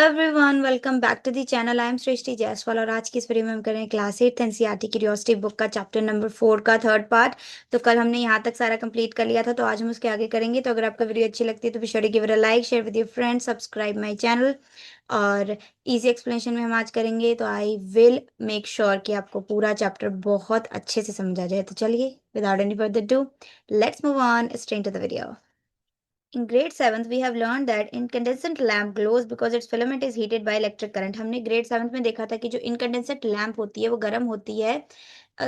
Everyone welcome back to the channel. I am Srishti Jaiswal और आज की इस वीडियो में हम करेंगे क्लास 8 एनसीईआरटी क्यूरियोसिटी बुक का चैप्टर नंबर 4 का थर्ड पार्ट। तो कल हमने यहाँ तक सारा कंप्लीट कर लिया था, तो आज हम उसके आगे करेंगे। तो अगर आपका वीडियो अच्छी लगती है तो be sure to give it a like, share with your friends, subscribe my channel. और इजी एक्सप्लेनेशन में हम आज करेंगे, तो आई विल मेक श्योर कि आपको पूरा चैप्टर बहुत अच्छे से समझ आ जाए। तो चलिए without any further do let's move on straight to the video. In grade 7th we have learned that incandescent lamp glows because its filament is heated by electric current। हमने ग्रेड 7th में देखा था कि जो incandescent lamp होती है वो गर्म होती है,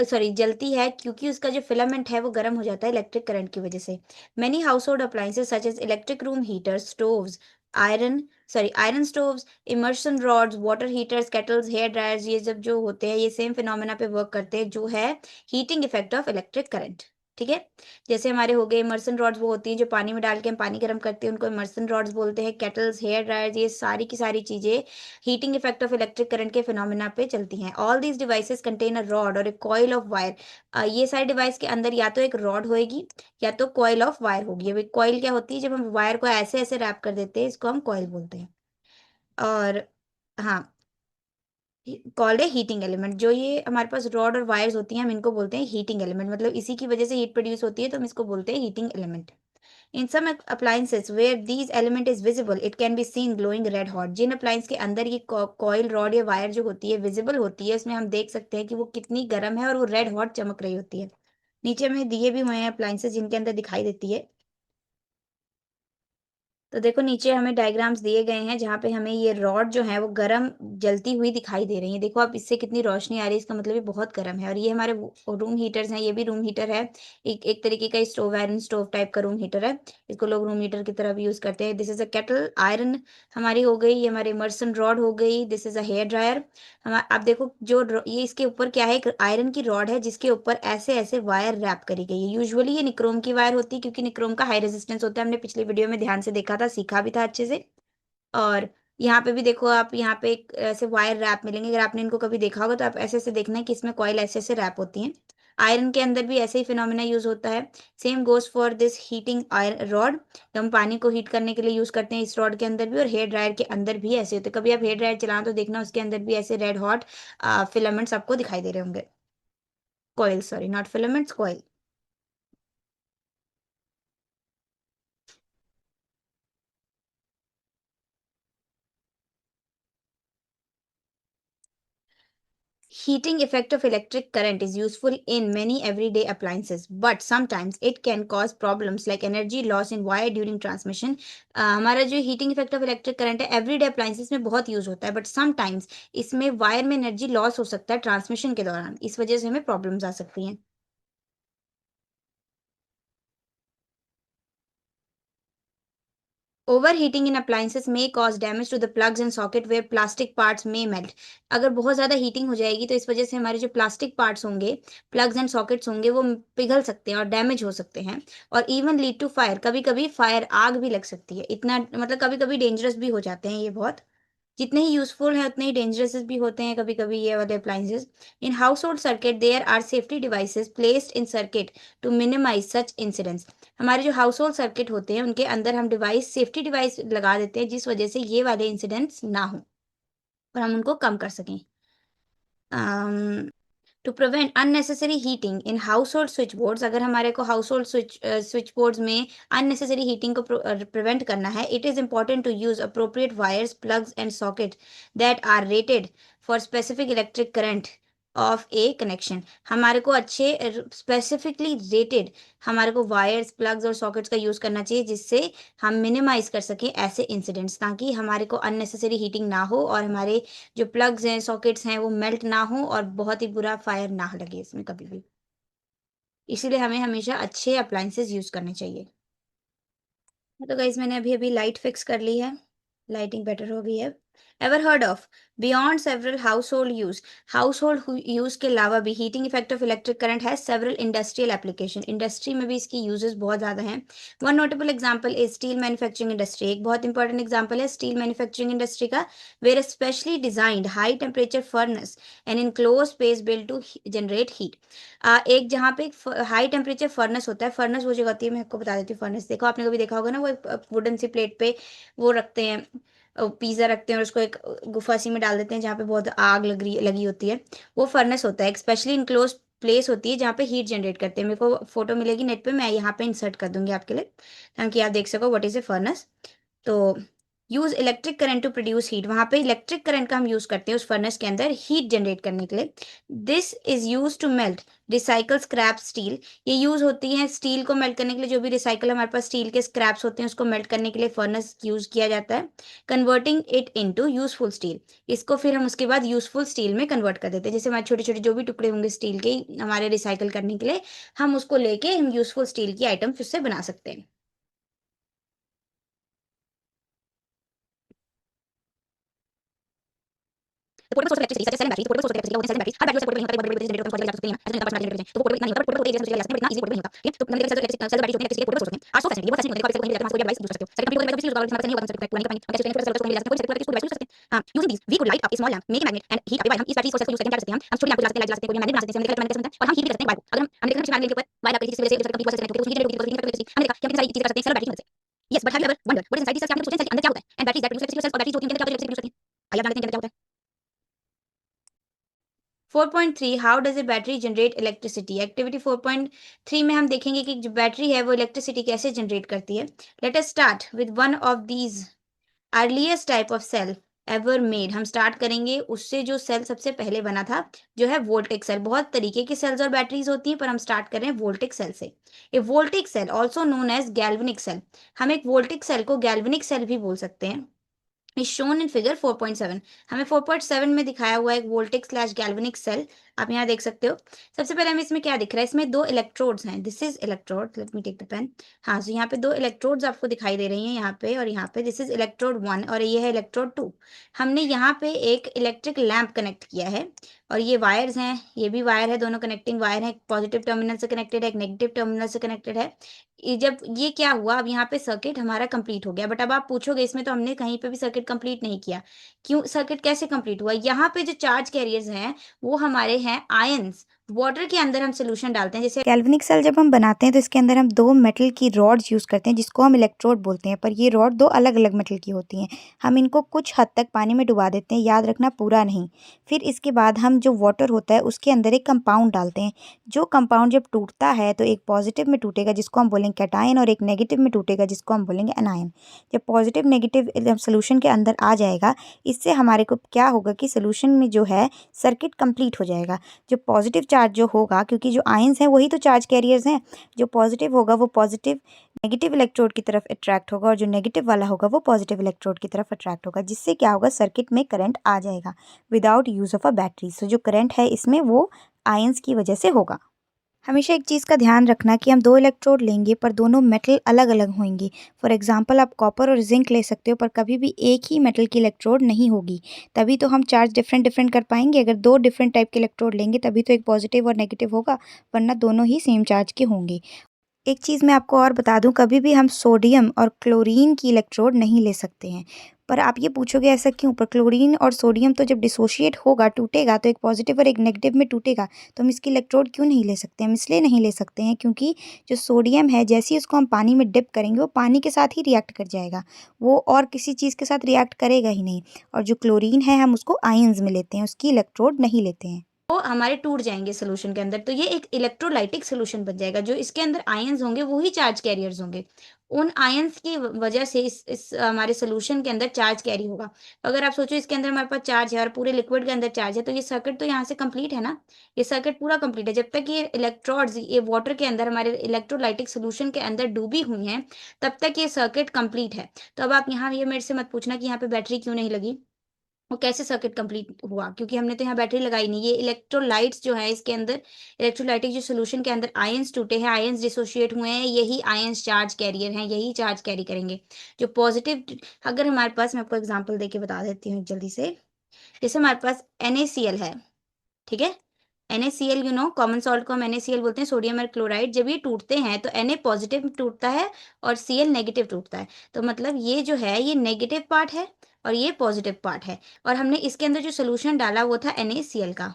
सॉरी जलती है, क्योंकि उसका जो फिलामेंट है वो गर्म हो जाता है इलेक्ट्रिक करंट की वजह से। Many household appliances such as electric room heaters, stoves, iron stoves, immersion rods, water heaters, kettles, hair dryers, ये सब जो होते हैं ये सेम फिनोमेना पे वर्क करते हैं, जो है heating effect of electric current. ठीक है, जैसे हमारे हो गए इमर्सन रॉड्स, वो होती हैं जो पानी में डाल के हम पानी गर्म करते हैं, उनको इमर्सन रॉड्स बोलते हैं। केटल्स, हेयर ड्रायर्स, ये सारी की सारी चीजें heating effect of electric current के फिनोमेना पे चलती हैं। All these devices contain a rod और ए कॉइल ऑफ वायर। ये सारे डिवाइस के अंदर या तो एक रॉड होएगी या तो कॉइल ऑफ वायर होगी। अभी कॉइल क्या होती है, जब हम वायर को ऐसे ऐसे रैप कर देते हैं, इसको हम कॉइल बोलते हैं। और हाँ, कॉल्ड है हीटिंग एलिमेंट। जो ये हमारे पास रॉड और वायर्स होती हैं, हम इनको बोलते हैं हीटिंग एलिमेंट। मतलब इसी की वजह से हीट प्रोड्यूस होती है, तो हम इसको बोलते हैं heating element. In some appliances where these element is visible it can be seen glowing red hot। Jin appliance के अंदर ये कॉइल, रॉड या वायर जो होती है विजिबल होती है, उसमें हम देख सकते हैं कि वो कितनी गर्म है और वो रेड हॉट चमक रही होती है। नीचे में दिए भी हुए हैं अप्लायंसेस जिनके अंदर दिखाई देती है। तो देखो नीचे हमें डायग्राम्स दिए गए हैं जहाँ पे हमें ये रॉड जो है वो गरम जलती हुई दिखाई दे रही है। देखो आप, इससे कितनी रोशनी आ रही है, इसका मतलब ये बहुत गर्म है। और ये हमारे रूम हीटर्स हैं, ये भी रूम हीटर है। एक तरीके का स्टोव, आयरन स्टोव टाइप का रूम हीटर है। इसको लोग रूम हीटर की तरह भी यूज करते हैं। This is a kettle, iron हमारी हो गई, ये हमारी इमर्सन रॉड हो गई। This is a hair dryer. हम आप देखो जो ये इसके ऊपर क्या है, एक आयरन की रॉड है जिसके ऊपर ऐसे ऐसे वायर रैप करी गई है। यूजुअली ये निक्रोम की वायर होती है, क्योंकि निक्रोम का हाई रेजिस्टेंस होता है। हमने पिछली वीडियो में ध्यान से देखा था, सीखा भी था अच्छे से। और यहाँ पे भी देखो आप, यहाँ पे एक ऐसे वायर रैप मिलेंगे। अगर आपने इनको कभी देखा होगा तो आप ऐसे ऐसे देखना है कि इसमें कॉइल ऐसे ऐसे रैप होती हैं। आयरन के अंदर भी ऐसे ही फिनोमेना यूज होता है। Same goes for this heating iron rod. हम पानी को हीट करने के लिए यूज करते हैं इस रॉड के अंदर भी। और हेयर ड्रायर के अंदर भी ऐसे होते हैं। कभी आप हेयर ड्रायर चलाओ तो देखना उसके अंदर भी ऐसे रेड हॉट फिलामेंट्स आपको दिखाई दे रहे होंगे। Coil, sorry not filaments, coil. Heating effect of electric current is useful in many everyday appliances, but sometimes it can cause problems like energy loss in wire during transmission। हमारा जो heating effect of electric current है everyday appliances में बहुत use होता है, but sometimes इसमें wire में energy loss हो सकता है ट्रांसमिशन के दौरान। इस वजह से हमें प्रॉब्लम्स आ सकती हैं। Overheating in appliances may cause damage to the plugs and socket where plastic parts may melt। अगर बहुत ज़्यादा हीटिंग हो जाएगी तो इस वजह से हमारे जो प्लास्टिक पार्ट्स होंगे, प्लग्स एंड सॉकेट्स होंगे, वो पिघल सकते हैं और डैमेज हो सकते हैं। और इवन लीड टू फायर, कभी कभी फायर, आग भी लग सकती है। इतना मतलब कभी कभी डेंजरस भी हो जाते हैं ये बहुत। जितने ही यूजफुल हैं उतने ही डेंजरस भी होते हैं कभी कभी ये वाले appliances. In household circuit there are safety devices placed in circuit to minimize such incidents. हमारे जो हाउस होल्ड सर्किट होते हैं उनके अंदर हम डिवाइस, सेफ्टी डिवाइस लगा देते हैं, जिस वजह से ये वाले इंसिडेंट्स ना हो और हम उनको कम कर सकें। To prevent unnecessary heating in household switchboards, अगर हमारे को हाउस होल्ड स्विच बोर्ड्स में अननेसेसरी हीटिंग को प्रिवेंट करना है, it is important to use appropriate wires, plugs and socket that are rated for specific electric current of a connection. हमारे को अच्छे स्पेसिफिकली रेटेड हमारे को वायर्स, प्लग्स और सॉकेट्स का यूज़ करना चाहिए, जिससे हम मिनिमाइज कर सकें ऐसे इंसिडेंट्स, ताकि हमारे को अननेसेसरी हीटिंग ना हो और हमारे जो प्लग्स हैं, सॉकेट्स हैं, वो मेल्ट ना हो और बहुत ही बुरा फायर ना लगे इसमें कभी भी। इसीलिए हमें हमेशा अच्छे अप्लायंसेस यूज़ करने चाहिए। तो गाइस मैंने अभी अभी लाइट फिक्स कर ली है, लाइटिंग बेटर हो गई है। Ever heard of beyond several household use, household use के अलावा भी heating effect of electric current है सेवरल इंडस्ट्रियल एप्लीकेशन। इंडस्ट्री में भी इसकी यूजेस बहुत ज़्यादा हैं। One notable example is steel manufacturing industry. एक बहुत इंपॉर्टेंट एग्जाम्पल है स्टील मैन्युफैक्चरिंग इंडस्ट्री का, where specially designed high temperature furnace and in close space build to generate heat. एक जहाँ पे एक हाई टेम्परेचर फर्नेस होता है। फर्नेस वो जगह होती है, मैं आपको बता देती हूँ। फर्नेस देखो, आपने कभी देखा होगा ना, वो वुडन सी प्लेट पे वो रखते हैं, पिज़्ज़ा रखते हैं और उसको एक गुफ़ा सी में डाल देते हैं जहाँ पे बहुत आग लगी होती है, वो फर्नेस होता है। एक स्पेशली इनक्लोज़्ड प्लेस होती है जहाँ पे हीट जनरेट करते हैं। मेरे को फ़ोटो मिलेगी नेट पे, मैं यहाँ पे इंसर्ट कर दूँगी आपके लिए, ताकि आप देख सको व्हाट इज़ अ फर्नेस। तो use electric current to produce heat, वहाँ पे इलेक्ट्रिक करंट का हम यूज़ करते हैं उस फर्नेस के अंदर हीट जनरेट करने के लिए। This is used to melt recycle scrap steel, ये यूज़ होती है स्टील को मेल्ट करने के लिए, जो भी रिसाइकल हमारे पास स्टील के स्क्रैप्स होते हैं उसको मेल्ट करने के लिए फर्नेस यूज़ किया जाता है। Converting it into useful steel, इसको फिर हम उसके बाद यूज़फुल स्टील में कन्वर्ट कर देते हैं। जैसे हमारे छोटे-छोटे जो भी टुकड़े होंगे स्टील के हमारे रिसाइकल करने के लिए, हम उसको लेके हम यूज़फुल स्टील की आइटम फिर से बना सकते हैं। The portable source of electricity, such as cell and batteries, the portable source of electricity क्या होते हैं, सेल एंड बैटरीज, हर बैटरी होता है, बड़े-बड़े जनरेटर हम सॉरी जा सकते हैं, ऐसे नहीं पता पोर्टेबल इतना नहीं होता, पोर्टेबल इतना नहीं होता, पोर्टेबल एरिया से निकलना इजीली पोर्टेबल नहीं होता, ठीक है? तो हमने देखा सेल बैटरी जो है इलेक्ट्रिसिटी के पोर्टेबल सोर्स होते हैं, आर सो फैसिलिटी बहुत फैसिलिटी होता है, कभी सेल कोई डिवाइस यूज कर सकते हो, सेल कंप्यूटर में डिवाइस यूज कर सकते हो, सेल नहीं कर पाएंगे, हम कैसे सेल को ले जा सकते हैं, कोई सेल डिवाइस यूज कर सकते हैं। हां, using these we could light up a small lamp, make a magnet and heat up device, हम इस बैटरी सोर्सेस को यूज करके क्या कर सकते हैं, हम छोटी लैंप जला सकते हैं, लाइट जला सकते हैं, कोई मैग्नेट बना सकते हैं, हम इलेक्ट्रिक मैग्नेट कर सकते हैं वायर को, अगर हम देखा ना मैग्नेट के ऊपर वायर आपकी इसी वजह से कंप्लीट प्रोसेस कनेक्ट होती है, उसकी जनरेट होती है, हमने देखा कि हम कितनी सारी चीजें कर सकते हैं सेल बैटरी की मदद से। Yes, but have you ever wondered what is inside this cell, आपने सोचा है सेल के अंदर क्या होता है, and batteries that produce electricity cells और बैटरीज जो होती हैं इनके अंदर क्या इलेक्ट्रिसिटी प्रोड्यूस करती हैं, आइए आप जानते हैं इनके अंदर क्या होता है। 4.3 how does a battery generate electricity, activity 4.3 में हम देखेंगे कि जो बैटरी है वो इलेक्ट्रिसिटी कैसे जनरेट करती है। Let us start with one of these earliest type of cell ever made, हम स्टार्ट करेंगे उससे जो सेल सबसे पहले बना था, जो है वोल्टिक सेल। बहुत तरीके की सेल्स और बैटरीज होती हैं पर हम स्टार्ट कर रहे हैं वोल्टिक सेल से। A voltaic cell also known as galvanic cell, हम एक वोल्टिक सेल को गैल्वेनिक सेल भी बोल सकते हैं, इज शोन इन फिगर 4.7, हमें 4.7 में दिखाया हुआ एक वोल्टिक स्लैश गैल्वेनिक सेल आप यहाँ देख सकते हो। सबसे पहले हमें इसमें क्या दिख रहा है, इसमें दो इलेक्ट्रोड्स हैं, this is electrode, let me take the pen. हाँ, सो यहाँ पे दो इलेक्ट्रोड्स आपको दिखाई दे रही हैं यहाँ पे और यहाँ पे, दिस इज इलेक्ट्रोड 1 और ये है इलेक्ट्रोड 2। हमने यहाँ पे एक इलेक्ट्रिक लैंप कनेक्ट किया है और ये वायर्स हैं, ये भी वायर है, दोनों कनेक्टिंग वायर है, एक पॉजिटिव टर्मिनल से कनेक्टेड है, एक नेगेटिव टर्मिनल से कनेक्टेड है। जब ये क्या हुआ, अब यहाँ पे सर्किट हमारा कंप्लीट हो गया, बट अब आप पूछोगे इसमें तो हमने कहीं पे भी सर्किट कंप्लीट नहीं किया। क्यों, सर्किट कैसे कंप्लीट हुआ, यहाँ पे जो चार्ज कैरियर्स हैं वो हमारे हैं आयंस। वाटर के अंदर हम सोल्यूशन डालते हैं, जैसे गैल्वेनिक सेल जब हम बनाते हैं तो इसके अंदर हम दो मेटल की रॉड्स यूज़ करते हैं जिसको हम इलेक्ट्रोड बोलते हैं, पर ये रॉड दो अलग अलग मेटल की होती हैं। हम इनको कुछ हद तक पानी में डुबा देते हैं, याद रखना पूरा नहीं। फिर इसके बाद हम जो वाटर होता है उसके अंदर एक कंपाउंड डालते हैं। जो कंपाउंड जब टूटता है तो एक पॉजिटिव में टूटेगा जिसको हम बोलेंगे कैटायन और एक नेगेटिव में टूटेगा जिसको हम बोलेंगे एनायन। जब पॉजिटिव नेगेटिव जब सोल्यूशन के अंदर आ जाएगा, इससे हमारे को क्या होगा कि सोल्यूशन में जो है सर्किट कंप्लीट हो जाएगा। जो पॉजिटिव चार्ज जो होगा, क्योंकि जो आयंस हैं वही तो चार्ज कैरियर्स हैं, जो पॉजिटिव होगा वो पॉजिटिव नेगेटिव इलेक्ट्रोड की तरफ अट्रैक्ट होगा और जो नेगेटिव वाला होगा वो पॉजिटिव इलेक्ट्रोड की तरफ अट्रैक्ट होगा, जिससे क्या होगा सर्किट में करंट आ जाएगा without use of a battery. So जो करंट है इसमें वो आयंस की वजह से होगा। हमेशा एक चीज़ का ध्यान रखना कि हम दो इलेक्ट्रोड लेंगे पर दोनों मेटल अलग अलग होंगे। फॉर एग्जांपल आप कॉपर और जिंक ले सकते हो पर कभी भी एक ही मेटल की इलेक्ट्रोड नहीं होगी, तभी तो हम चार्ज डिफरेंट डिफरेंट कर पाएंगे। अगर दो डिफरेंट टाइप के इलेक्ट्रोड लेंगे तभी तो एक पॉजिटिव और नेगेटिव होगा, वरना दोनों ही सेम चार्ज के होंगे। एक चीज़ मैं आपको और बता दूं, कभी भी हम सोडियम और क्लोरीन की इलेक्ट्रोड नहीं ले सकते हैं। पर आप ये पूछोगे ऐसा क्यों, पर क्लोरीन और सोडियम तो जब डिसोशिएट होगा, टूटेगा तो एक पॉजिटिव और एक नेगेटिव में टूटेगा, तो हम इसकी इलेक्ट्रोड क्यों नहीं ले सकते? हम इसलिए नहीं ले सकते हैं क्योंकि जो सोडियम है जैसे ही उसको हम पानी में डिप करेंगे वो पानी के साथ ही रिएक्ट कर जाएगा, वो और किसी चीज़ के साथ रिएक्ट करेगा ही नहीं। और जो क्लोरीन है हम उसको आयंस में लेते हैं, उसकी इलेक्ट्रोड नहीं लेते हैं। वो हमारे टूट जाएंगे सोल्यूशन के अंदर, तो ये एक इलेक्ट्रोलाइटिक सोल्यूशन बन जाएगा। जो इसके अंदर आयंस होंगे वो ही चार्ज कैरियर्स होंगे, उन आयंस की वजह से इस हमारे सोल्यूशन के अंदर चार्ज कैरी होगा। अगर आप सोचो इसके अंदर हमारे पास चार्ज है और पूरे लिक्विड के अंदर चार्ज है, तो ये सर्किट तो यहाँ से कंप्लीट है ना, ये सर्किट पूरा कंप्लीट है। जब तक ये इलेक्ट्रोड्स ये वाटर के अंदर हमारे इलेक्ट्रोलाइटिक सोल्यूशन के अंदर डूबी हुई हैं, तब तक ये सर्किट कंप्लीट है। तो अब आप यहाँ ये मेरे से मत पूछना कि यहाँ पे बैटरी क्यों नहीं लगी, वो कैसे सर्किट कंप्लीट हुआ, क्योंकि हमने तो यहाँ बैटरी लगाई नहीं। ये इलेक्ट्रोलाइट्स जो है इसके अंदर, इलेक्ट्रोलाइटिक जो सोल्यूशन के अंदर आयंस टूटे हैं, आयंस डिसोशिएट हुए हैं, यही आयंस चार्ज कैरियर हैं, यही चार्ज कैरी करेंगे। जो पॉजिटिव, अगर हमारे पास, मैं आपको एग्जांपल देके बता देती हूँ जल्दी से। जैसे हमारे पास NaCl है, ठीक है, NaCl you know common salt को हम NaCl बोलते हैं, सोडियम और क्लोराइड। जब ये टूटते हैं तो Na पॉजिटिव टूटता है और Cl नेगेटिव टूटता है। तो मतलब ये जो है ये नेगेटिव पार्ट है और ये पॉजिटिव पार्ट है, और हमने इसके अंदर जो सोल्यूशन डाला वो था NaCl का,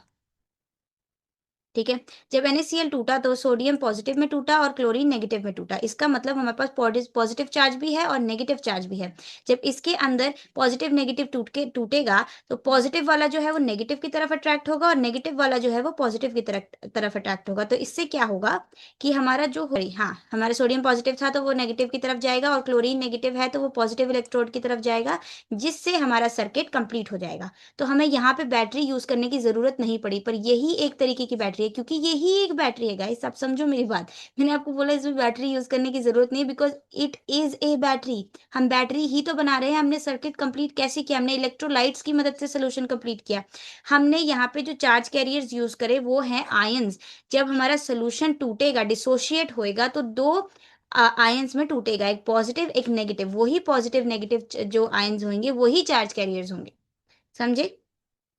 ठीक है। जब NaCl टूटा तो सोडियम पॉजिटिव में टूटा और क्लोरीन नेगेटिव में टूटा। इसका मतलब हमारे पास पॉजिटिव चार्ज भी है और नेगेटिव चार्ज भी है। जब इसके अंदर पॉजिटिव नेगेटिव टूटेगा तो पॉजिटिव वाला जो है वो नेगेटिव की तरफ अट्रैक्ट होगा और नेगेटिव वाला जो है वो पॉजिटिव की तरफ अट्रैक्ट होगा। तो इससे क्या होगा कि हमारा जो हाँ, हमारा सोडियम पॉजिटिव था तो वो नेगेटिव की तरफ जाएगा और क्लोरीन नेगेटिव है तो वो पॉजिटिव इलेक्ट्रोड की तरफ जाएगा, जिससे हमारा सर्किट कंप्लीट हो जाएगा। तो हमें यहाँ पे बैटरी यूज करने की जरूरत नहीं पड़ी, पर यही एक तरीके की बैटरी है, क्योंकि यही एक बैटरी है गाइस। आप समझो मेरी बात, मैंने आपको बोला इसमें बैटरी यूज करने की जरूरत नहीं, because it is a battery. हम बैटरी ही तो बना रहे हैं। हमने सर्किट कंप्लीट कैसे किया? हमने इलेक्ट्रोलाइट्स की मदद से सोल्यूशन कंप्लीट किया। हमने यहाँ पे जो चार्ज कैरियर्स यूज करे वो हैं आयंस। जब हमारा सोल्यूशन टूटेगा, डिसोशिएट होएगा, तो दो आयंस में टूटेगा, एक पॉजिटिव एक नेगेटिव। वही पॉजिटिव नेगेटिव जो आयंस होंगे वही चार्ज कैरियर्स होंगे। समझे?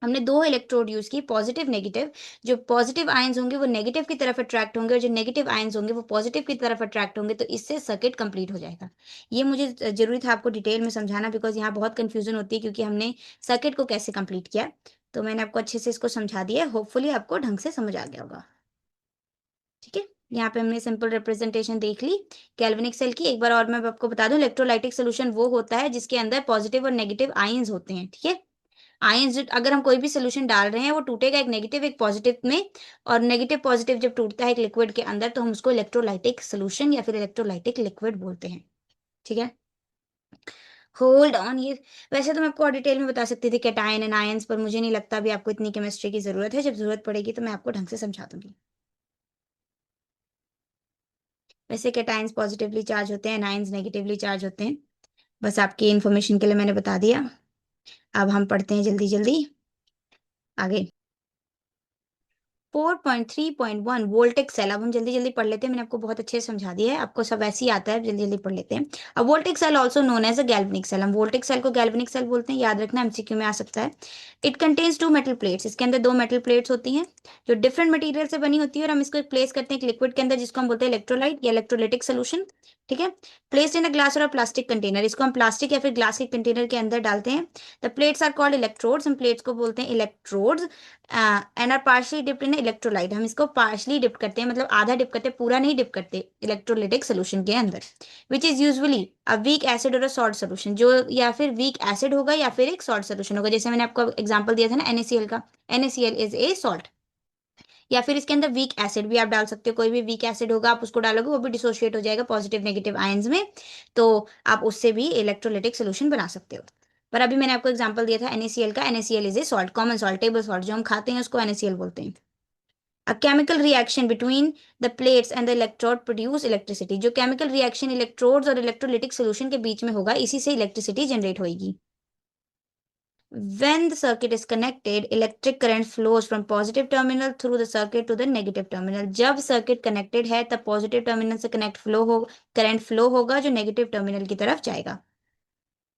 हमने दो इलेक्ट्रोड यूज की, पॉजिटिव नेगेटिव। जो पॉजिटिव आयंस होंगे वो नेगेटिव की तरफ अट्रैक्ट होंगे और जो नेगेटिव आयंस होंगे वो पॉजिटिव की तरफ अट्रैक्ट होंगे। तो इससे सर्किट कंप्लीट हो जाएगा। ये मुझे जरूरी था आपको डिटेल में समझाना, बिकॉज यहाँ बहुत कंफ्यूजन होती है, क्योंकि हमने सर्किट को कैसे कंप्लीट किया। तो मैंने आपको अच्छे से इसको समझा दिया। होपफुली आपको ढंग से समझ आ गया होगा। ठीक है, यहाँ पे हमने सिंपल रिप्रेजेंटेशन देख ली गैल्वेनिक सेल की। एक बार और मैं आपको बता दूं, इलेक्ट्रोलाइटिक सोल्यूशन वो होता है जिसके अंदर पॉजिटिव और नेगेटिव आयंस होते हैं। ठीक है, आयंस अगर हम कोई भी सोल्यूशन डाल रहे हैं वो टूटेगा एक नेगेटिव एक पॉजिटिव में, और नेगेटिव पॉजिटिव जब टूटता है एक लिक्विड के अंदर तो हम उसको इलेक्ट्रोलाइटिक सोल्यूशन या फिर इलेक्ट्रोलाइटिक लिक्विड बोलते हैं। ठीक है, होल्ड ऑन। ये वैसे तो मैं आपको और डिटेल में बता सकती थी कैटायन एंड आयंस, पर मुझे नहीं लगता अभी आपको इतनी केमिस्ट्री की जरूरत है। जब जरूरत पड़ेगी तो मैं आपको ढंग से समझा दूंगी। वैसे कैटायंस पॉजिटिवली चार्ज होते हैं, आयंस नेगेटिवली चार्ज होते हैं। बस आपकी इन्फॉर्मेशन के लिए मैंने बता दिया। अब हम पढ़ते हैं जल्दी जल्दी आगे। 4.3.1 वोल्टेक सेल। अब हम जल्दी जल्दी पढ़ लेते हैं। मैंने आपको बहुत अच्छे से समझा दिया है, आपको सब ऐसे ही आता है, जल्दी जल्दी पढ़ लेते हैं। अब voltaic cell also known as a galvanic cell. हम वोल्टेक सेल को गैल्वेनिक सेल बोलते हैं, याद रखना, एमसीक्यू में आ सकता है। It contains two metal plates. इसके अंदर दो मेटल प्लेट्स होती हैं जो डिफरेंट मटेरियल से बनी होती है, और हम इसको प्लेस करते हैं एक लिक्विड के अंदर जिसको हम बोलते हैं इलेक्ट्रोलाइट या इलेक्ट्रोलिटिक सोल्यूशन। ठीक है, प्लेस्ड इन अ ग्लास और प्लास्टिक कंटेनर। इसको हम प्लास्टिक या फिर ग्लास के कंटेनर के अंदर डालते हैं। The plates are called electrodes. हम प्लेट्स को बोलते हैं electrodes and are partially dipped in electrolyte. हम इसको पार्शली डिप करते हैं, मतलब आधा डिप करते हैं, पूरा नहीं डिप करते, इलेक्ट्रोलिटिक सोल्यूशन के अंदर, which is usually a weak acid और अ सॉल्ट सोल्यूशन। जो या फिर वीक एसिड होगा या फिर एक सॉल्ट सोल्यूशन होगा। जैसे मैंने आपको एग्जांपल दिया था ना NaCl का, NaCl इज ए सॉल्ट। या फिर इसके अंदर वीक एसिड भी आप डाल सकते हो, कोई भी वीक एसिड होगा आप उसको डालोगे वो भी डिसोशिएट हो जाएगा पॉजिटिव नेगेटिव आयंस में, तो आप उससे भी इलेक्ट्रोलिटिक सोल्यूशन बना सकते हो। पर अभी मैंने आपको एग्जांपल दिया था NaCl का। NaCl is a salt, common salt, table salt, जो हम खाते हैं उसको NaCl बोलते हैं। A chemical reaction between the plates and the electrode produce electricity. जो केमिकल रिएक्शन इलेक्ट्रोड्स और इलेक्ट्रोलिटिक सोल्यूशन के बीच में होगा, इसी से इलेक्ट्रिसिटी जनरेट होगी। When the circuit is connected, electric current flows from positive terminal through the circuit to the negative terminal. जब circuit connected है तब पॉजिटिव टर्मिनल से करंट फ्लो होगा जो नेगेटिव टर्मिनल की तरफ जाएगा।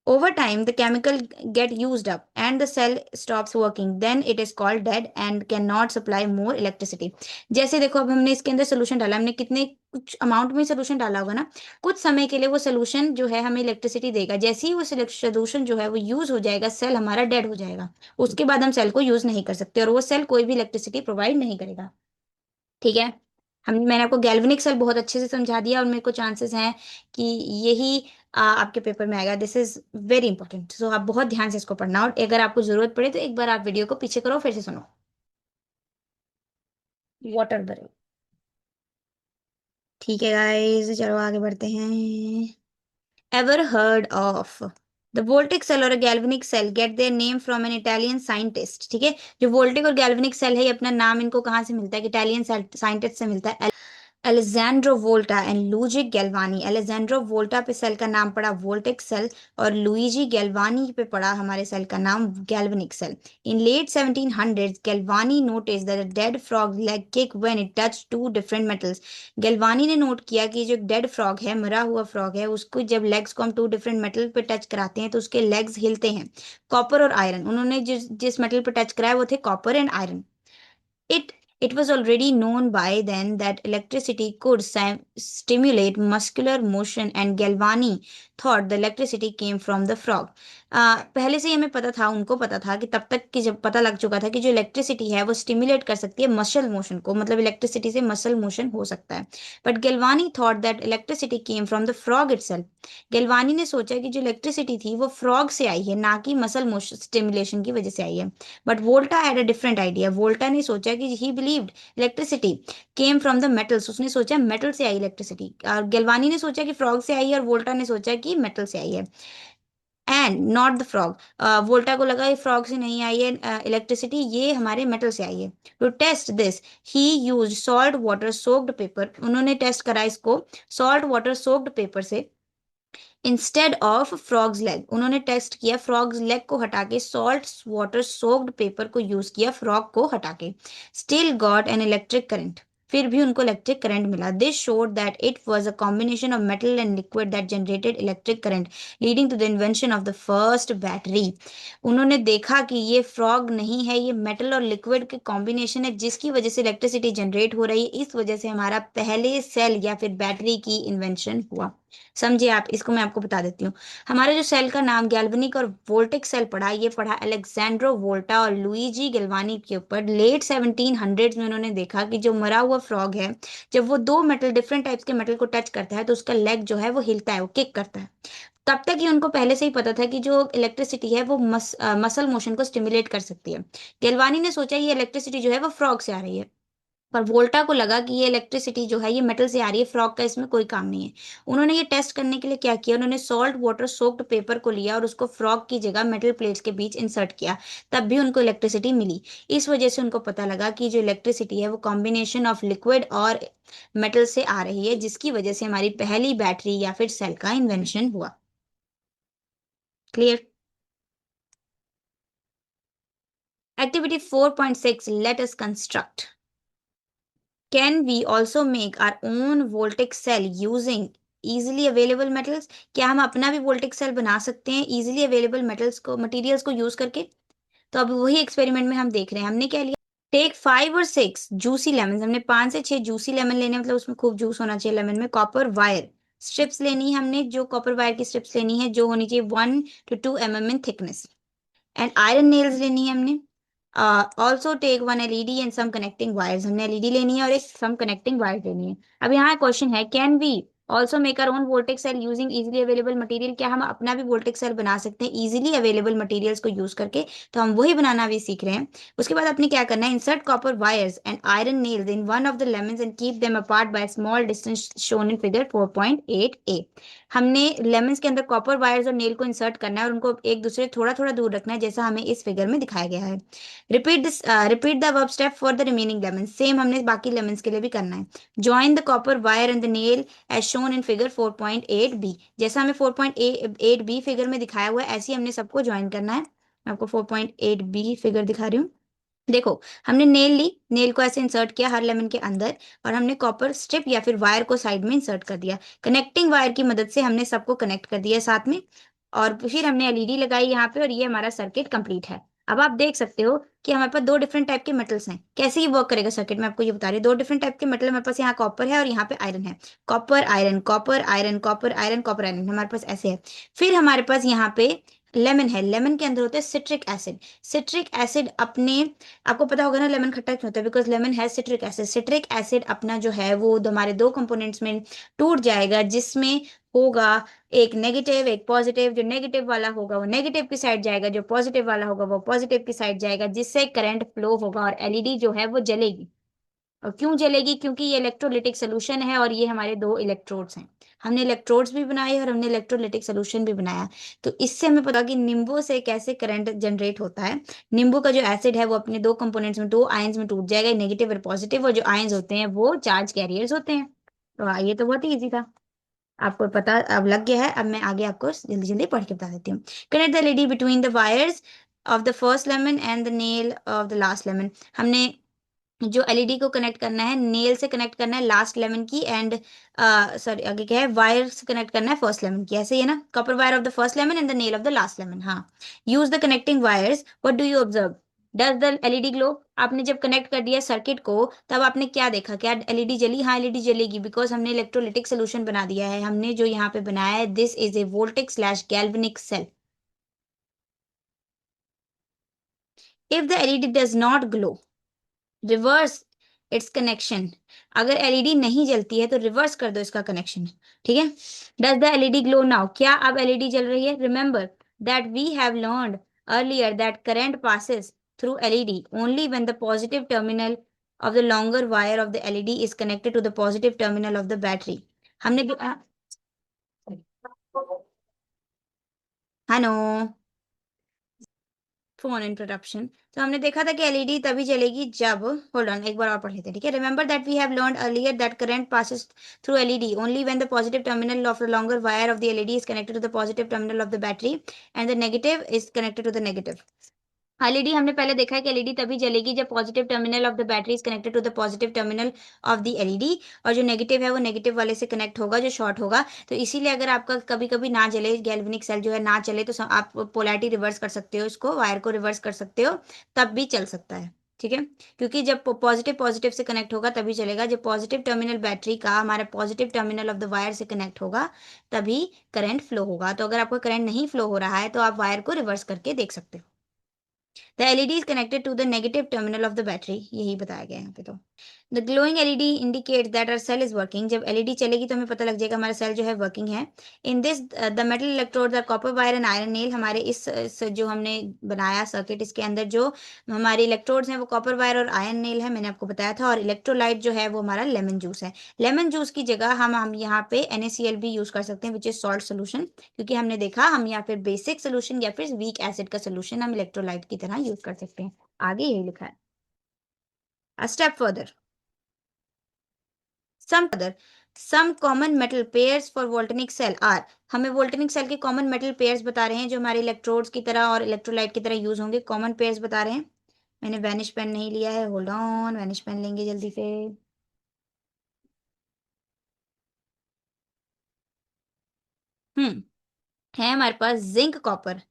Over time, the chemical get used up and the cell stops working. Then it is called dead and cannot supply more electricity. जैसे देखो, अब हमने इसके अंदर सोल्यूशन डाला, हमने कितने कुछ अमाउंट में सोल्यूशन डाला होगा ना, कुछ समय के लिए वो सोल्यूशन जो है हमें इलेक्ट्रिसिटी देगा। जैसे ही वो सोल्यूशन जो है वो यूज हो जाएगा, सेल हमारा डेड हो जाएगा। उसके बाद हम सेल को यूज नहीं कर सकते और वो सेल कोई भी इलेक्ट्रिसिटी प्रोवाइड नहीं करेगा। ठीक है, मैंने आपको गैल्वेनिक सेल बहुत अच्छे से समझा दिया और मेरे को चांसेस हैं कि यही आपके पेपर में आएगा। दिस इज वेरी इंपॉर्टेंट, सो आप बहुत ध्यान से इसको पढ़ना, और अगर आपको जरूरत पड़े तो एक बार आप वीडियो को पीछे करो फिर से सुनो। Water the. ठीक है गाइस, चलो आगे बढ़ते हैं। Ever heard of the voltaic cell और a galvanic cell get their name from an Italian scientist। ठीक है, जो वोल्टिक और गैल्वेनिक सेल है ये अपना नाम इनको कहाँ से मिलता है? इटालियन साइंटिस्ट से मिलता है, Alessandro Volta and Luigi Galvani. Alessandro Volta पे सेल का नाम पड़ा वोल्टिक सेल, और लुइजी गैल्वानी पे पड़ा हमारे सेल का नाम galvanic cell. In late 1700s Galvani notice that dead frog leg kick when it touch to different metals. Galvani ने नोट किया कि जो डेड फ्रॉग है, मरा हुआ फ्रॉग है, उसको जब लेग्स को हम टू डिफरेंट मेटल पे टच कराते हैं तो उसके लेग्स हिलते हैं, कॉपर और आयरन। उन्होंने जिस जिस मेटल पे टच कराया वो थे copper and iron. It It was already known by then that electricity could stimulate muscular motion, and Galvani thought the electricity came from the frog. पहले से ही हमें पता था, उनको पता था कि तब तक कि जब पता लग चुका था कि जो इलेक्ट्रिसिटी है वो स्टिमुलेट कर सकती है मसल मोशन को, मतलब इलेक्ट्रिसिटी से मसल मोशन हो सकता है. But Galvani thought that electricity came from the frog itself. Galvani ने सोचा कि जो इलेक्ट्रिसिटी थी वो फ्रॉग से आई है, ना कि मसल मोशन स्टिमुलेशन की वजह से आई है. But Volta had a different idea. Volta ने सोचा कि he believed electricity came from the metals. उसने सोचा मेटल से आई इलेक्ट्रिसिटी. और गेलवानी ने सोचा कि फ्रॉग से आई है, और वोल्टा ने सोचा कि मेटल से आई है, एंड नॉट द फ्रॉग. वोल्टा को लगा ये फ्रॉग से नहीं आई है इलेक्ट्रिसिटी, ये हमारे मेटल से आई है. To test this he use salt water soaked paper. उन्होंने टेस्ट करा इसको सॉल्ट वाटर सोक्ड पेपर से इंस्टेड ऑफ फ्रॉग्स लेग. उन्होंने टेस्ट किया फ्रॉग्स लेग को हटा के, सॉल्ट वाटर सोक्ड पेपर को यूज किया फ्रॉग को हटा के. Still got an electric current. फिर भी उनको इलेक्ट्रिक करंट मिला. This showed that it was a combination of metal and liquid that generated electric current, leading to the invention of the first battery. उन्होंने देखा कि ये फ्रॉग नहीं है, ये मेटल और लिक्विड के कॉम्बिनेशन है जिसकी वजह से इलेक्ट्रिसिटी जनरेट हो रही है. इस वजह से हमारा पहले सेल या फिर बैटरी की इन्वेंशन हुआ. समझिए आप, इसको मैं आपको बता देती हूँ. हमारे जो सेल का नाम गैल्वेनिक और वोल्टिक सेल पढ़ा, ये पढ़ा अलेक्जेंड्रो वोल्टा और लुइजी गैल्वानी के ऊपर. लेट 1700s में उन्होंने देखा कि जो मरा हुआ फ्रॉग है, जब वो दो मेटल डिफरेंट टाइप्स के मेटल को टच करता है तो उसका लेग जो है वो हिलता है, वो किक करता है. तब तक ही उनको पहले से ही पता था कि जो इलेक्ट्रिसिटी है वो मसल मोशन को स्टिमुलेट कर सकती है. गैल्वानी ने सोचा ये इलेक्ट्रिसिटी जो है वो फ्रॉग से आ रही है, पर वोल्टा को लगा कि ये इलेक्ट्रिसिटी जो है ये मेटल से आ रही है, फ्रॉग का इसमें कोई काम नहीं है. उन्होंने ये टेस्ट करने के लिए क्या किया, उन्होंने सॉल्ट वाटर सोक्ड पेपर को लिया और उसको फ्रॉग की जगह मेटल प्लेट्स के बीच इंसर्ट किया. तब भी उनको इलेक्ट्रिसिटी मिली. इस वजह से उनको पता लगा कि जो इलेक्ट्रिसिटी है वो कॉम्बिनेशन ऑफ लिक्विड और मेटल से आ रही है, जिसकी वजह से हमारी पहली बैटरी या फिर सेल का इन्वेंशन हुआ. Clear. Activity 4.6, let us construct. Can we also make our own voltaic cell using easily available metals? क्या हम अपना भी वोल्टिक सेल बना सकते हैं इजीली अवेलेबल मेटल्स को, मटेरियल्स को यूज करके? तो अब वही एक्सपेरिमेंट में हम देख रहे हैं. हमने क्या लिया, टेक 5 और 6 जूसी लेमन. हमने 5 से 6 जूसी लेमन लेने, मतलब उसमें खूब जूस होना चाहिए लेमन में. कॉपर वायर स्ट्रिप्स लेनी है हमने, जो कॉपर वायर की स्ट्रिप्स लेनी है जो होनी चाहिए 1 to 2 mm in thickness. And iron nails लेनी है हमने. Also take 1 LED and some connecting wires. हमने एलईडी लेनी है और एक सम कनेक्टिंग वायर लेनी है. अब यहाँ क्वेश्चन है, can we also make our own voltaic cell using easily available material? क्या हम अपना भी वोल्टेक सेल बना सकते हैं इजीली अवेलेबल मटेरियल्स को यूज करके? तो हम वही बनाना भी सीख रहे हैं. उसके बाद अपने क्या करना है, insert copper wires and iron nails in one of the lemons and keep them apart by small distance shown in figure 4.8a. हमने लेमन्स के अंदर कॉपर वायर्स और नेल को इंसर्ट करना है और उनको एक दूसरे थोड़ा थोड़ा दूर रखना है, जैसा हमें इस फिगर में दिखाया गया है. Repeat the above step for the remaining lemons. Same हमने बाकी लेमन्स के लिए भी करना है. Join the copper wire and the nail as shown in figure 4.8b. जैसा हमें 4.8b फिगर में दिखाया हुआ है, ऐसे ही हमने सबको ज्वाइन करना है. मैं आपको 4.8b फिगर दिखा रही हूँ. देखो, हमने नेल ली, नेल को ऐसे इंसर्ट किया हर लेमन के अंदर, और हमने कॉपर स्ट्रिप या फिर वायर को साइड में इंसर्ट कर दिया. कनेक्टिंग वायर की मदद से हमने सबको कनेक्ट कर दिया साथ में, और फिर हमने एलईडी लगाई यहाँ पे, और ये हमारा सर्किट कंप्लीट है. अब आप देख सकते हो कि हमारे पास दो डिफरेंट टाइप के मेटल्स हैं. कैसे ये वर्क करेगा सर्किट, मैं आपको ये बता रही हूँ. दो डिफरेंट टाइप के मेटल हमारे पास, यहाँ कॉपर है और यहाँ पे आयरन है. Copper iron, copper iron, copper iron, copper iron हमारे पास ऐसे है. फिर हमारे पास यहाँ पे लेमन है. लेमन के अंदर होता है सिट्रिक एसिड. सिट्रिक एसिड अपने, आपको पता होगा ना लेमन खट्टा क्यों होता है, बिकॉज लेमन है सिट्रिक एसिड. सिट्रिक एसिड अपना जो है वो हमारे दो कंपोनेंट्स में टूट जाएगा, जिसमें होगा एक नेगेटिव एक पॉजिटिव. जो नेगेटिव वाला होगा वो नेगेटिव की साइड जाएगा, जो पॉजिटिव वाला होगा वो पॉजिटिव की साइड जाएगा, जिससे करंट फ्लो होगा और एलईडी जो है वो जलेगी. और क्यों जलेगी, क्योंकि ये इलेक्ट्रोलिटिक सोल्यूशन है और ये हमारे दो इलेक्ट्रोड्स हैं. हमने इलेक्ट्रोड्स भी बनाए और हमने इलेक्ट्रोलिटिक सोल्यूशन भी बनाया. तो इससे हमें पता कि नींबू से कैसे करंट जनरेट होता है. नींबू का जो एसिड है वो अपने दो कंपोनेंट्स में, दो आयंस में टूट जाएगा, नेगेटिव और पॉजिटिव, और जो आयंस होते हैं वो चार्ज कैरियर्स होते हैं. तो ये तो बहुत ही ईजी था, आपको पता अब लग गया है. अब मैं आगे आपको जल्दी जल्दी पढ़ के बता देती हूँ. Connect the LED between the wires of the first lemon and the nail of the last lemon. हमने जो एलईडी को कनेक्ट करना है, नेल से कनेक्ट करना है लास्ट लेमन की, एंड सॉरी आगे क्या है, वायर से कनेक्ट करना है फर्स्ट लेमन की. ऐसे ही है ना, copper wire of the first lemon and the nail of the last lemon. हाँ, use the connecting wires. What do you observe? Does the LED glow? आपने जब कनेक्ट कर दिया सर्किट को तब आपने क्या देखा, क्या एलईडी जली? हाँ एलईडी जलेगी, बिकॉज हमने इलेक्ट्रोलिटिक सोल्यूशन बना दिया है। हमने जो यहाँ पे बनाया है, this is a voltaic slash galvanic cell. If the LED does not glow, reverse its connection. अगर एलईडी नहीं जलती है तो रिवर्स कर दो इसका कनेक्शन, ठीक है। Does the LED glow now? क्या अब एलईडी जल रही है? Remember that we have learned earlier that current passes through LED only when the positive terminal of the longer wire of the LED is connected to the positive terminal of the battery। हमने hello, phone interruption. तो हमने देखा था कि LED तभी जलेगी जब, hold on एक बार और पढ़ लेते हैं, ठीक है। Remember that we have learned earlier that current passes through LED only when the positive terminal of the longer wire of the LED is connected to the positive terminal of the battery and the negative is connected to the negative. LED हमने पहले देखा है कि LED तभी जलेगी जब positive terminal of the battery is connected to the positive terminal of the LED, और जो नेगेटिव है वो नेगेटिव वाले से कनेक्ट होगा जो शॉर्ट होगा। तो इसीलिए अगर आपका कभी कभी ना जले, गैल्वेनिक सेल जो है ना चले, तो आप पोलैरिटी रिवर्स कर सकते हो, इसको वायर को रिवर्स कर सकते हो, तब भी चल सकता है, ठीक है। क्योंकि जब पॉजिटिव पॉजिटिव से कनेक्ट होगा तभी चलेगा, जब पॉजिटिव टर्मिनल बैटरी का हमारा positive terminal of the wire से कनेक्ट होगा तभी करंट फ्लो होगा। तो अगर आपका करंट नहीं फ्लो हो रहा है तो आप वायर को रिवर्स करके देख सकते हो। The LED is connected to the negative terminal of the battery, यही बताया गया है यहाँ पे। तो the glowing LED indicate that our cell is working. जब एलईडी चलेगी तो हमें पता लग जाएगा हमारा सेल जो है वर्किंग है। In this the metal electrode are copper wire and iron nail. हमारे इस जो हमने बनाया सर्किट, इसके अंदर जो हमारे इलेक्ट्रोड्स हैं वो कॉपर वायर और आयरन नेल है, मैंने आपको बताया था। और इलेक्ट्रोलाइट जो है वो हमारा लेमन जूस है। लेमन जूस की जगह हम यहाँ पे NaCl भी यूज कर सकते हैं, विच इज सॉल्ट सोल्यूशन, क्योंकि हमने देखा हम या फिर बेसिक सोल्यूशन या फिर वीक एसिड का सोल्यूशन हम इलेक्ट्रोलाइट की तरह यूज कर सकते हैं। आगे यही लिखा है। A step further, some common metal pairs for volcanic cell are। हमें वोल्टेनिक सेल के कॉमन मेटल पेयर्स बता रहे हैं जो हमारे इलेक्ट्रोड्स की तरह और इलेक्ट्रोलाइट की तरह यूज होंगे। कॉमन पेयर्स बता रहे हैं। मैंने वैनिश पेन नहीं लिया है, होल्ड ऑन, वैनिश पेन लेंगे जल्दी से। है हमारे पास zinc copper,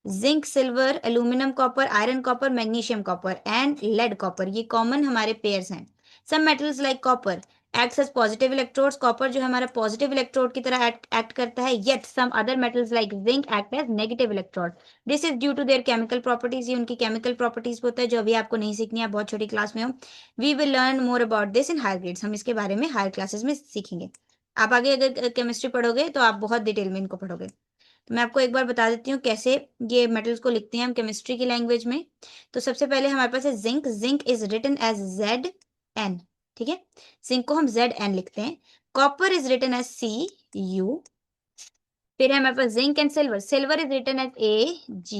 zinc silver, aluminium copper, iron copper, magnesium copper and lead copper, ये कॉमन हमारे पेयर्स हैं। Some metals like copper acts as positive electrodes. Copper जो है हमारा पॉजिटिव इलेक्ट्रोड की तरह एक्ट करता है। Yet some other metals like zinc act as negative electrode. This is due to their chemical properties. ये उनकी केमिकल प्रॉपर्टीज होता है जो अभी आपको नहीं सीखनी है, बहुत छोटी क्लास में हो। We will learn more about this in higher grades. हम इसके बारे में हायर क्लासेस में सीखेंगे। आप आगे अगर केमिस्ट्री पढ़ोगे तो आप बहुत डिटेल में इनको पढ़ोगे। तो मैं आपको एक बार बता देती हूँ कैसे ये मेटल्स को लिखते हैं हम केमिस्ट्री की लैंग्वेज में। तो सबसे पहले हमारे पास है zinc. Zinc is written as Zn, ठीक है। जिंक को हम Zn लिखते हैं। Copper is written as Cu। फिर है हमारे पास zinc and silver. Silver is written as Ag।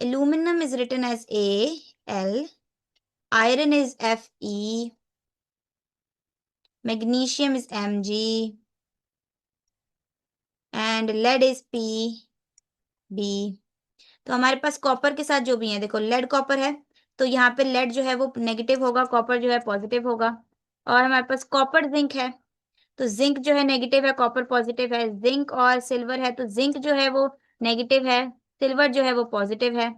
Aluminium is written as Al। Iron is Fe। Magnesium is Mg and lead is Pb। तो हमारे पास कॉपर के साथ जो भी है, देखो लेड कॉपर है तो यहाँ पे लेड जो है वो नेगेटिव होगा, कॉपर जो है पॉजिटिव होगा। और हमारे पास कॉपर जिंक है तो जिंक जो है नेगेटिव है, कॉपर पॉजिटिव है। जिंक और सिल्वर है तो जिंक जो है वो नेगेटिव है, सिल्वर जो है वो पॉजिटिव है।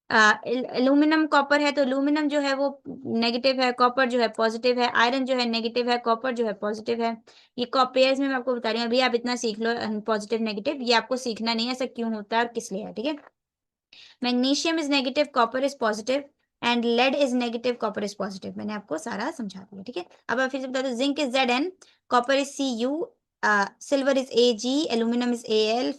एल्यूमिनियम कॉपर है तो एल्यूमिनियम जो है वो नेगेटिव है, कॉपर जो है पॉजिटिव है। आयरन जो है नेगेटिव है, कॉपर जो है पॉजिटिव है। ये पेयर्स में मैं आपको बता रही हूँ, अभी आप इतना सीख लो पॉजिटिव नेगेटिव, ये आपको सीखना नहीं है ऐसा क्यों होता है और किस लिए है, ठीक है। Magnesium is negative, copper is positive and lead is negative, copper is positive. मैंने आपको सारा समझा दिया, ठीक है। अब आप फिर से बता दो, zinc is Zn, copper is Cu, silver is Ag, aluminium is Al,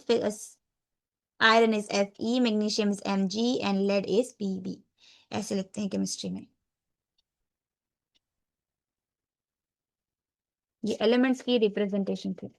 iron is Fe, magnesium is Mg and lead is Pb। ऐसे लिखते हैं केमिस्ट्री में। ये एलिमेंट्स की रिप्रेजेंटेशन थी।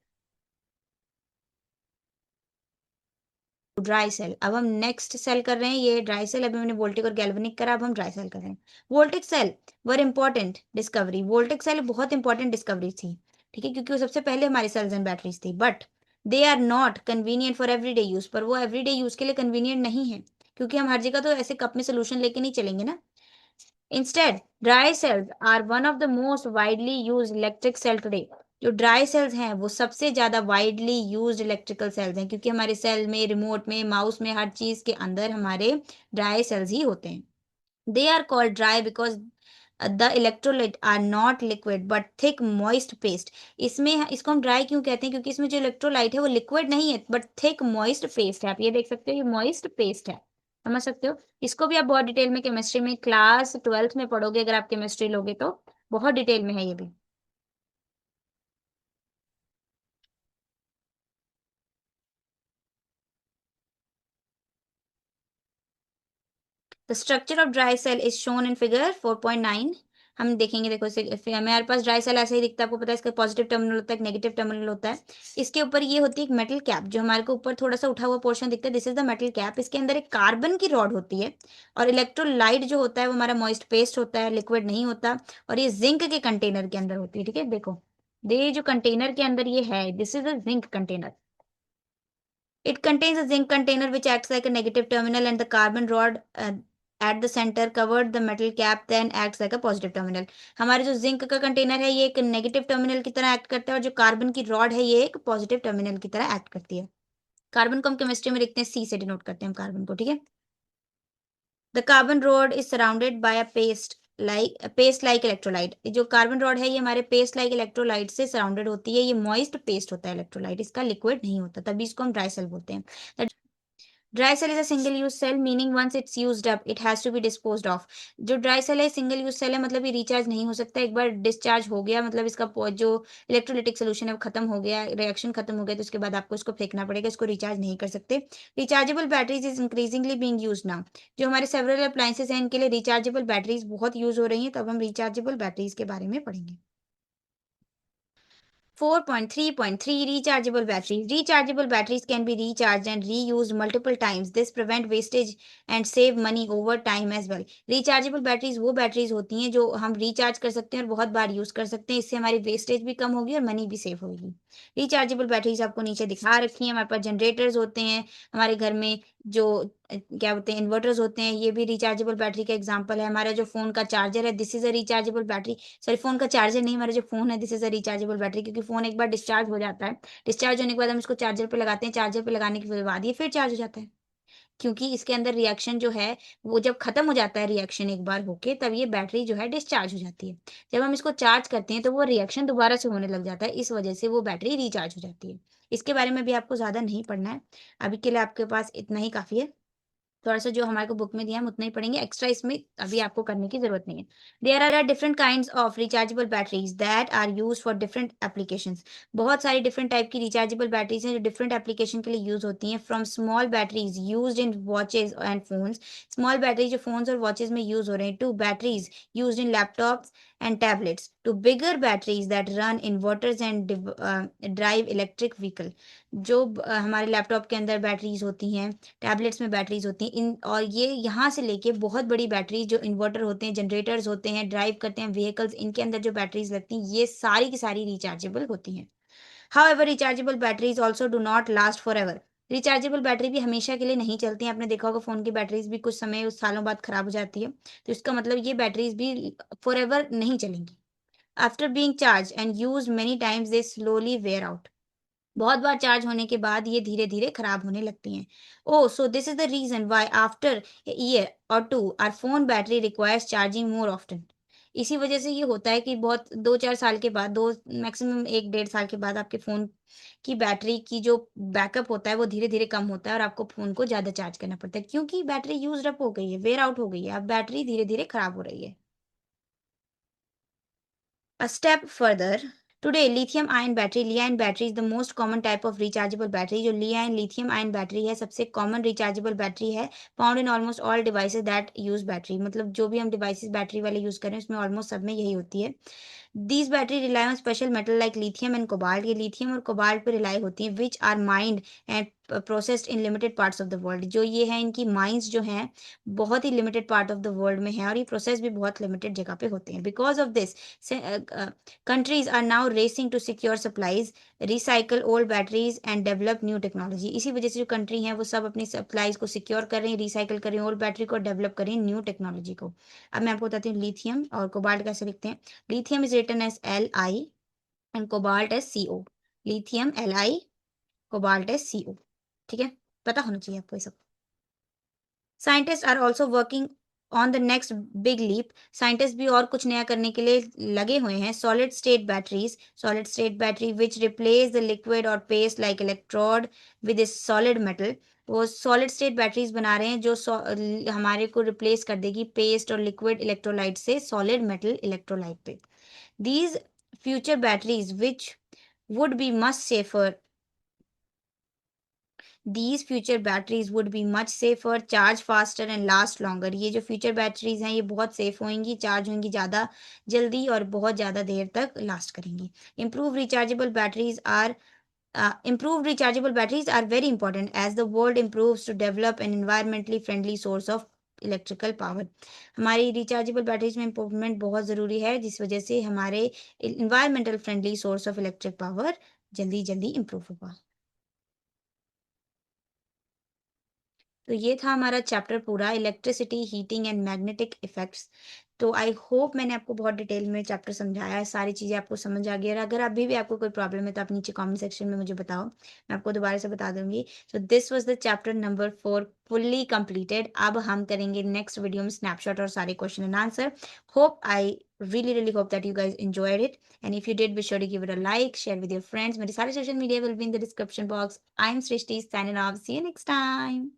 ड्राई सेल, अब हम नेक्स्ट सेल कर रहे हैं। ये ड्राई सेल अभी मैंने वोल्टिक और गैल्वेनिक करा, अब हम ड्राई सेल कर रहे हैं। Voltaic cell were important discovery. Voltaic cell बहुत इंपॉर्टेंट डिस्कवरी थी, ठीक है, क्योंकि वो सबसे पहले हमारी सेल्स एंड बैटरीज थी। But they are not convenient for everyday use. पर वो एवरीडे यूज के लिए कन्वीनियंट नहीं है, क्योंकि हम हर जगह तो ऐसे कप में सोल्यूशन लेके नहीं चलेंगे ना। Instead dry cells are one of the most widely use electric cell today. जो ड्राई सेल्स हैं वो सबसे ज़्यादा वाइडली यूज्ड इलेक्ट्रिकल सेल्स हैं, क्योंकि हमारे सेल में, रिमोट में, माउस में, हर चीज़ के अंदर हमारे ड्राई सेल्स ही होते हैं। They are called dry because the electrolyte are not liquid but thick moist paste. इसको हम ड्राई क्यों कहते हैं? क्योंकि इसमें जो इलेक्ट्रोलाइट है वो लिक्विड नहीं है बट थिक मॉइस्ट पेस्ट है। आप ये देख सकते हो, ये मॉइस्ट पेस्ट है। समझ सकते हो? इसको भी आप बहुत डिटेल में केमिस्ट्री में क्लास 12th में पढ़ोगे, अगर आप केमिस्ट्री लोगे तो। बहुत डिटेल में है ये भी। The structure of dry cell is shown in figure 4.9। हम देखेंगे, देखो इसे हमारे पास ड्राई सेल ऐसे ही दिखता है, आपको पता है इसका पॉजिटिव टर्मिनल होता है, एक नेगेटिव टर्मिनल होता है। इसके ऊपर ये होती है एक मेटल कैप, जो हमारे को ऊपर थोड़ा सा उठा हुआ पोर्शन दिखता है, this is the metal cap. इसके अंदर एक कार्बन की रॉड होती है, और इलेक्ट्रोलाइट जो होता है वो हमारा मॉइस्ट पेस्ट होता है, लिक्विड नहीं होता। और ये जिंक के कंटेनर के अंदर होती है, ठीक है। देखो, ये जो कंटेनर के अंदर ये है, this is a zinc container. It contains a zinc container which acts like a negative terminal, and the carbon rod at the center covered the metal cap then acts like a positive terminal. हमारे जो zinc का container है ये एक negative terminal की तरह act करता है, और जो कार्बन की रॉड है ये एक पॉजिटिव टर्मिनल की तरह एक्ट करती है। कार्बन को हम केमिस्ट्री में लिखते हैं, सी से डिनोट करते हैं हम कार्बन को, ठीक है। The carbon rod is surrounded by a paste like electrolyte. जो कार्बन रॉड है ये हमारे पेस्ट लाइक इलेक्ट्रोलाइट से सराउंडेड होती है। ये मॉइस्ट पेस्ट होता है इलेक्ट्रोलाइट, इसका लिक्विड नहीं होता, तभी इसको हम ड्राई सेल बोलते हैं। Dry cell is a single use cell, meaning once it's used up it has to be disposed of. जो ड्राई सेल है सिंगल यूज सेल है, मतलब ये रिचार्ज नहीं हो सकता। एक बार डिस्चार्ज हो गया, मतलब इसका जो इलेक्ट्रोलिटिक सोल्यूशन है वो खत्म हो गया, रिएक्शन खत्म हो गया, तो उसके बाद आपको इसको फेंकना पड़ेगा, इसको रिचार्ज नहीं कर सकते। Rechargeable batteries is increasingly being used now. जो हमारे सेवरल अप्लायंसेस हैं इनके लिए रिचार्जेबल बैटरीज बहुत यूज हो रही हैं, तो अब हम रिचार्जेबल बैटरीज के बारे में पढ़ेंगे। 4.3.3 Rechargeable batteries. Rechargeable batteries can be recharged and reused multiple times. This prevent wastage and save money over time as well. Rechargeable batteries वो बैटरीज होती हैं जो हम रिचार्ज कर सकते हैं और बहुत बार यूज कर सकते हैं। इससे हमारी वेस्टेज भी कम होगी और मनी भी सेव होगी। रिचार्जेबल बैटरीज आपको नीचे दिखा रखी है। हमारे पास जनरेटर्स होते हैं, हमारे घर में जो क्या बोलते हैं, इन्वर्टर्स होते हैं, ये भी रिचार्जेबल बैटरी का एग्जाम्पल है। हमारा जो फोन का चार्जर है, this is a rechargeable battery. Sorry, phone का चार्जर नहीं, हमारा जो फ़ोन है this is a rechargeable battery, क्योंकि फ़ोन एक बार डिस्चार्ज हो जाता है। डिस्चार्ज होने के बाद हम इसको चार्जर पे लगाते हैं, चार्जर पे लगाने के बाद ये फिर चार्ज हो जाता है। क्योंकि इसके अंदर रिएक्शन जो है, वो जब खत्म हो जाता है रिएक्शन एक बार होके, तब ये बैटरी जो है डिस्चार्ज हो जाती है। जब हम इसको चार्ज करते हैं तो वो रिएक्शन दोबारा से होने लग जाता है, इस वजह से वो बैटरी रिचार्ज हो जाती है। इसके बारे में भी आपको ज़्यादा नहीं पढ़ना है। अभी के लिए आपके पास इतना ही काफ़ी है। थोड़ा-सा जो हमारे को बुक में दिया है हम उतना ही पढ़ेंगे, एक्स्ट्रा इसमें अभी आपको करने की ज़रूरत नहीं है। There are different kinds of rechargeable batteries that are used for different applications. बहुत सारी डिफरेंट टाइप की रिचार्जेबल बैटरीज़ हैं जो डिफरेंट एप्लीकेशन के लिए यूज़ होती हैं। From small batteries used in watches and phones, small battery जो फ़ोन्स और वॉचेज़ में यूज़ हो रहे हैं, to batteries used in laptops and tablets, to bigger batteries that run inverters and drive electric vehicle. जो हमारे लैपटॉप के अंदर बैटरीज़ होती हैं, टैबलेट्स में बैटरीज़ होती हैं, इन और ये यहाँ से लेके बहुत बड़ी बैटरी जो इन्वर्टर होते हैं, जनरेटर्स होते हैं, ड्राइव करते हैं व्हीकल्स, इनके अंदर जो बैटरीज़ लगती हैं, ये सारी की सारी रिचार्जेबल होती हैं। However rechargeable batteries also do not last forever. Rechargeable battery भी हमेशा के लिए नहीं चलती हैं। आपने देखा होगा फ़ोन की बैटरीज़ भी कुछ समय, उस सालों बाद खराब हो जाती है। तो इसका मतलब ये बैटरीज़ भी फॉरएवर नहीं चलेंगी। After being charged and used many times they slowly wear out. बहुत बार चार्ज होने के बाद ये धीरे-धीरे खराब होने लगती हैं। Oh! So this is the reason why after a year or 2 our phone battery requires charging more often. इसी वजह से ये होता है कि बहुत 2-4 साल के बाद, 2 मैक्सिमम 1 डेढ़ साल के बाद आपके फ़ोन की बैटरी की जो बैकअप होता है वो धीरे-धीरे कम होता है और आपको फ़ोन को ज़्यादा चार्ज करना पड़ता है, क्योंकि बैटरी यूज़्ड अप हो गई है, वेयर आउट हो गई है। अब बैटरी धीरे-धीरे खराब हो रही है। A step further, today lithium ion battery, Li-ion battery is the most common type of rechargeable battery. जो Li-ion lithium ion battery है सबसे common rechargeable battery है, found in almost all devices that use battery। मतलब जो भी हम devices battery वाले use करें उसमें ऑलमोस्ट सब में यही होती है। These battery rely on special metal like lithium and cobalt। ये lithium और cobalt पे rely होती हैं, which are mined and processed in limited parts of the world. जो ये है इनकी माइंस जो हैं बहुत ही limited part of the world में है, और ये प्रोसेस भी बहुत लिमिटेड जगह पे होते हैं। Because of this countries are now racing to secure supplies, recycle old batteries and develop new technology। इसी वजह से जो कंट्री हैं वो सब अपनी सप्लाईज को सिक्योर कर रही हैं, रिसाइकल कर रही हैं ओल्ड बैटरी को, डेवलप कर रही हैं न्यू टेक्नोलॉजी को। अब मैं आपको बताती हूँ लिथियम और कोबाल्ट कैसे लिखते हैं। Lithium is written as Li, and cobalt as CO, lithium Li, cobalt as CO। ठीक है, पता होना चाहिए आपको ये सब। Scientist are also working on the next big leap. Scientist भी और कुछ नया करने के लिए लगे हुए हैं। Solid state batteries, solid state battery which replace the liquid or paste like electrode with a solid metal. वो सॉलिड स्टेट बैटरीज बना रहे हैं जो हमारे को रिप्लेस कर देगी पेस्ट और लिक्विड इलेक्ट्रोलाइट से सॉलिड मेटल इलेक्ट्रोलाइट पे। These future batteries which would be much safer, these future batteries would be much safer, charge faster and last longer। ये जो फ्यूचर बैटरीज हैं ये बहुत सेफ होंगी, चार्ज होंगी ज़्यादा जल्दी और बहुत ज़्यादा देर तक लास्ट करेंगी। Improved rechargeable batteries are very important as the world improves to develop an environmentally friendly source of electrical power. हमारी रिचार्जेबल बैटरीज में इम्प्रूवमेंट बहुत ज़रूरी है जिस वजह से हमारे environmental friendly source of electric power जल्दी जल्दी इम्प्रूव होगा। तो ये था हमारा चैप्टर पूरा, electricity, heating and magnetic effects. तो आई होप मैंने आपको बहुत डिटेल में चैप्टर समझाया है, सारी चीज़ें आपको समझ आ गई है। और अगर अभी भी आपको कोई प्रॉब्लम है तो आप नीचे कमेंट सेक्शन में मुझे बताओ, मैं आपको दोबारा से बता दूंगी। So this was the chapter number 4 fully completed. अब हम करेंगे नेक्स्ट वीडियो में स्नैपशॉट और सारे question and answer. Hope I really hope that you guys enjoyed it, and if you did, be sure to give it a like, share with your friends। मेरे सारे social media will be in the description box। I'm Srishti signing off, see you next time।